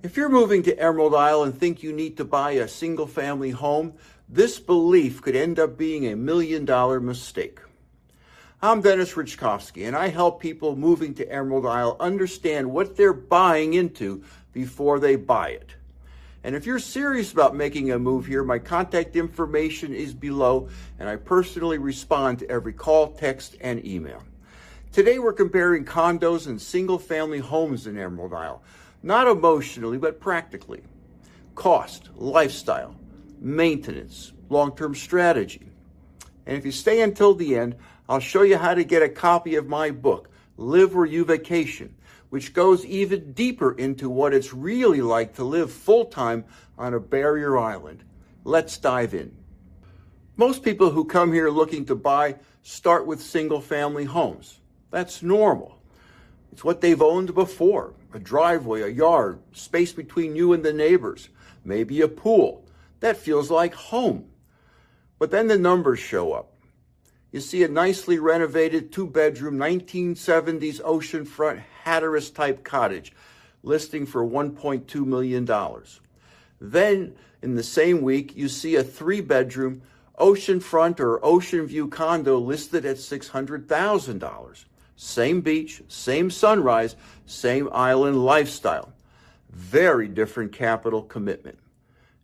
If you're moving to Emerald Isle and think you need to buy a single-family home, this belief could end up being a million-dollar mistake. I'm Dennis Richkovsky, and I help people moving to Emerald Isle understand what they're buying into before they buy it. And if you're serious about making a move here, my contact information is below, and I personally respond to every call, text, and email. Today we're comparing condos and single-family homes in Emerald Isle. Not emotionally, but practically. Cost, lifestyle, maintenance, long-term strategy. And if you stay until the end, I'll show you how to get a copy of my book, Live Where You Vacation, which goes even deeper into what it's really like to live full-time on a barrier island. Let's dive in. Most people who come here looking to buy start with single-family homes. That's normal. It's what they've owned before. A driveway, a yard, space between you and the neighbors, maybe a pool. That feels like home. But then the numbers show up. You see a nicely renovated 2-bedroom 1970s oceanfront Hatteras-type cottage listing for $1.2 million. Then, in the same week, you see a 3-bedroom oceanfront or ocean view condo listed at $600,000. Same beach, same sunrise, same island lifestyle. Very different capital commitment.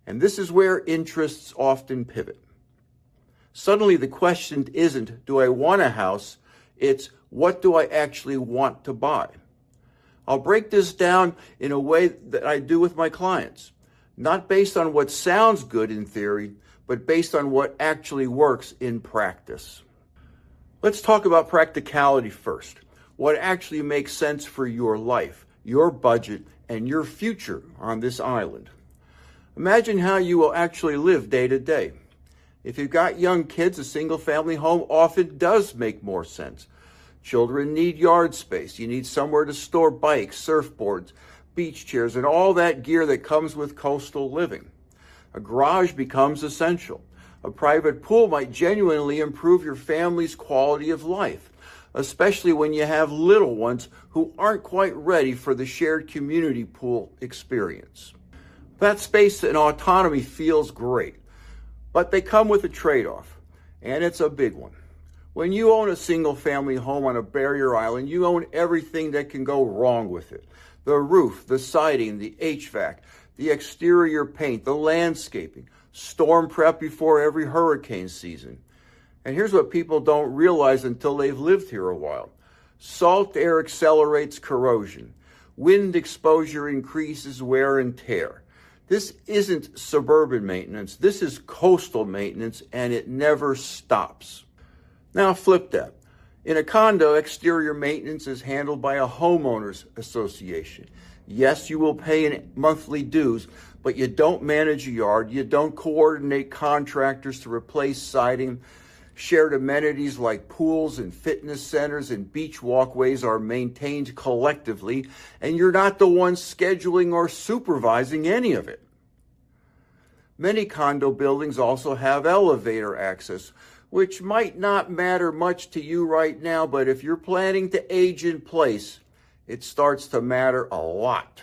And this is where interests often pivot. Suddenly the question isn't, do I want a house? It's, what do I actually want to buy? I'll break this down in a way that I do with my clients. Not based on what sounds good in theory, but based on what actually works in practice. Let's talk about practicality first. What actually makes sense for your life, your budget, and your future on this island. Imagine how you will actually live day to day. If you've got young kids, a single-family home often does make more sense. Children need yard space. You need somewhere to store bikes, surfboards, beach chairs, and all that gear that comes with coastal living. A garage becomes essential. A private pool might genuinely improve your family's quality of life, especially when you have little ones who aren't quite ready for the shared community pool experience. That space and autonomy feels great, but they come with a trade-off, and it's a big one. When you own a single-family home on a barrier island, you own everything that can go wrong with it. The roof, the siding, the HVAC, the exterior paint, the landscaping, storm prep before every hurricane season. And here's what people don't realize until they've lived here a while. Salt air accelerates corrosion. Wind exposure increases wear and tear. This isn't suburban maintenance. This is coastal maintenance, and it never stops. Now flip that. In a condo, exterior maintenance is handled by a homeowners association. Yes, you will pay monthly dues, but you don't manage a yard. You don't coordinate contractors to replace siding. Shared amenities like pools and fitness centers and beach walkways are maintained collectively, and you're not the one scheduling or supervising any of it. Many condo buildings also have elevator access, which might not matter much to you right now, but if you're planning to age in place, it starts to matter a lot.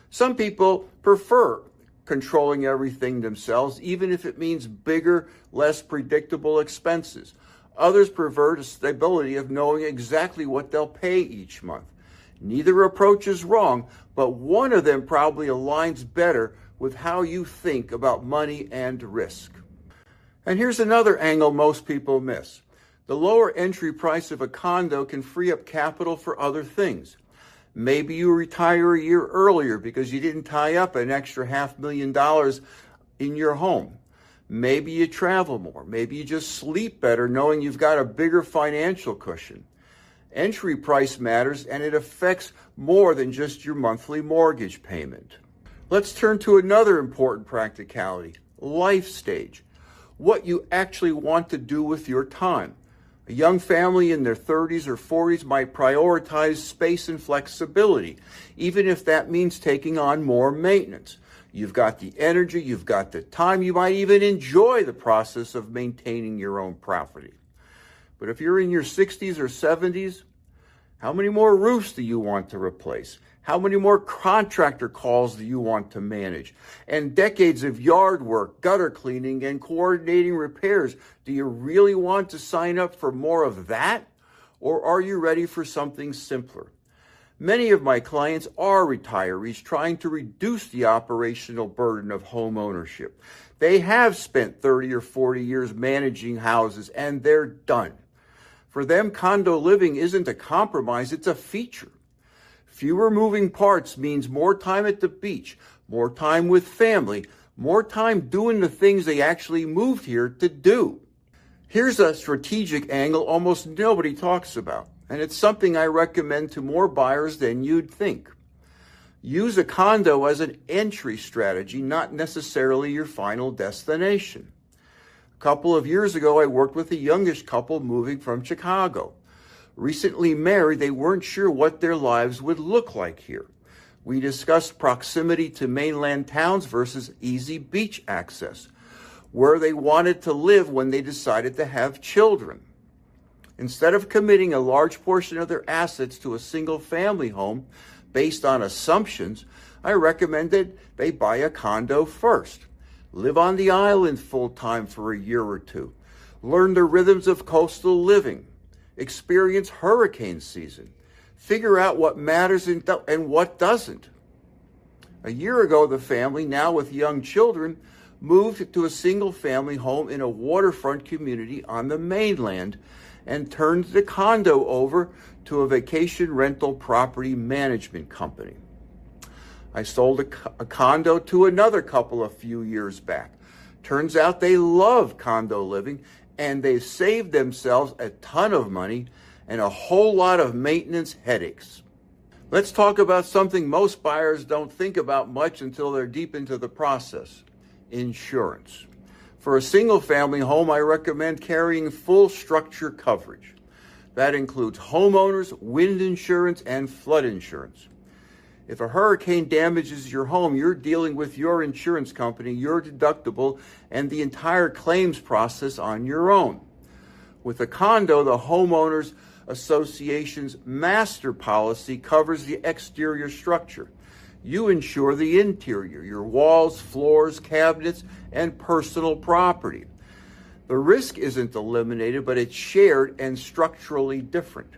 Some people prefer controlling everything themselves, even if it means bigger, less predictable expenses. Others prefer the stability of knowing exactly what they'll pay each month. Neither approach is wrong, but one of them probably aligns better with how you think about money and risk. And here's another angle most people miss. The lower entry price of a condo can free up capital for other things. Maybe you retire a year earlier because you didn't tie up an extra $500,000 in your home. Maybe you travel more. Maybe you just sleep better knowing you've got a bigger financial cushion. Entry price matters, and it affects more than just your monthly mortgage payment. Let's turn to another important practicality, life stage. What you actually want to do with your time. A young family in their 30s or 40s might prioritize space and flexibility, even if that means taking on more maintenance. You've got the energy, you've got the time, you might even enjoy the process of maintaining your own property. But if you're in your 60s or 70s, how many more roofs do you want to replace? How many more contractor calls do you want to manage? And decades of yard work, gutter cleaning, and coordinating repairs. Do you really want to sign up for more of that? Or are you ready for something simpler? Many of my clients are retirees trying to reduce the operational burden of home ownership. They have spent 30 or 40 years managing houses and they're done. For them, condo living isn't a compromise, it's a feature. Fewer moving parts means more time at the beach, more time with family, more time doing the things they actually moved here to do. Here's a strategic angle almost nobody talks about, and it's something I recommend to more buyers than you'd think. Use a condo as an entry strategy, not necessarily your final destination. A couple of years ago, I worked with a youngish couple moving from Chicago. Recently married, they weren't sure what their lives would look like here. We discussed proximity to mainland towns versus easy beach access, where they wanted to live when they decided to have children. Instead of committing a large portion of their assets to a single family home based on assumptions, I recommended they buy a condo first. Live on the island full time for a year or two. Learn the rhythms of coastal living. Experience hurricane season. Figure out what matters and what doesn't. A year ago, the family, now with young children, moved to a single-family home in a waterfront community on the mainland and turned the condo over to a vacation rental property management company. I sold a condo to another couple a few years back. Turns out they love condo living and they've saved themselves a ton of money and a whole lot of maintenance headaches. Let's talk about something most buyers don't think about much until they're deep into the process. Insurance. For a single-family home, I recommend carrying full structure coverage. That includes homeowners, wind insurance, and flood insurance. If a hurricane damages your home, you're dealing with your insurance company, your deductible, and the entire claims process on your own. With a condo, the Homeowners Association's master policy covers the exterior structure. You insure the interior, your walls, floors, cabinets, and personal property. The risk isn't eliminated, but it's shared and structurally different.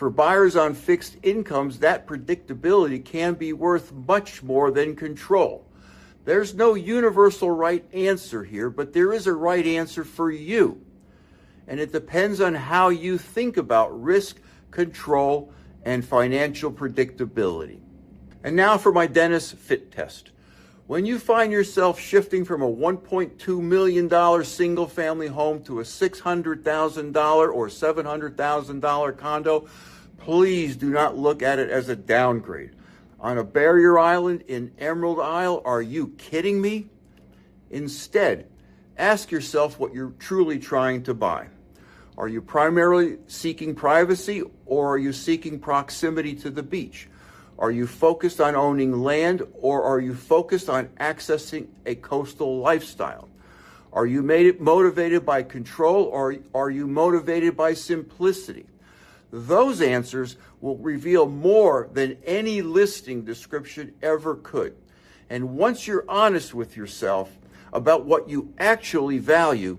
For buyers on fixed incomes, that predictability can be worth much more than control. There's no universal right answer here, but there is a right answer for you. And it depends on how you think about risk, control, and financial predictability. And now for my dentist fit test. When you find yourself shifting from a $1.2 million single-family home to a $600,000 or $700,000 condo, please do not look at it as a downgrade. On a barrier island in Emerald Isle, are you kidding me? Instead, ask yourself what you're truly trying to buy. Are you primarily seeking privacy, or are you seeking proximity to the beach? Are you focused on owning land, or are you focused on accessing a coastal lifestyle? Are you motivated by control, or are you motivated by simplicity? Those answers will reveal more than any listing description ever could. And once you're honest with yourself about what you actually value,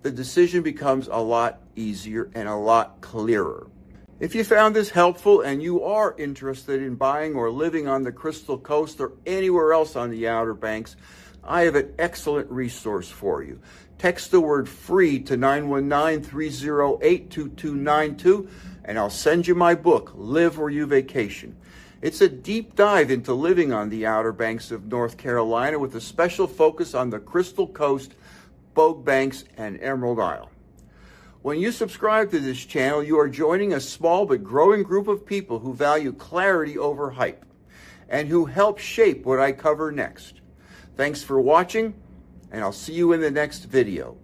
the decision becomes a lot easier and a lot clearer. If you found this helpful and you are interested in buying or living on the Crystal Coast or anywhere else on the Outer Banks, I have an excellent resource for you. Text the word FREE to 919-308-2292 and I'll send you my book, Live Where You Vacation. It's a deep dive into living on the Outer Banks of North Carolina with a special focus on the Crystal Coast, Bogue Banks, and Emerald Isle. When you subscribe to this channel, you are joining a small but growing group of people who value clarity over hype and who help shape what I cover next. Thanks for watching, and I'll see you in the next video.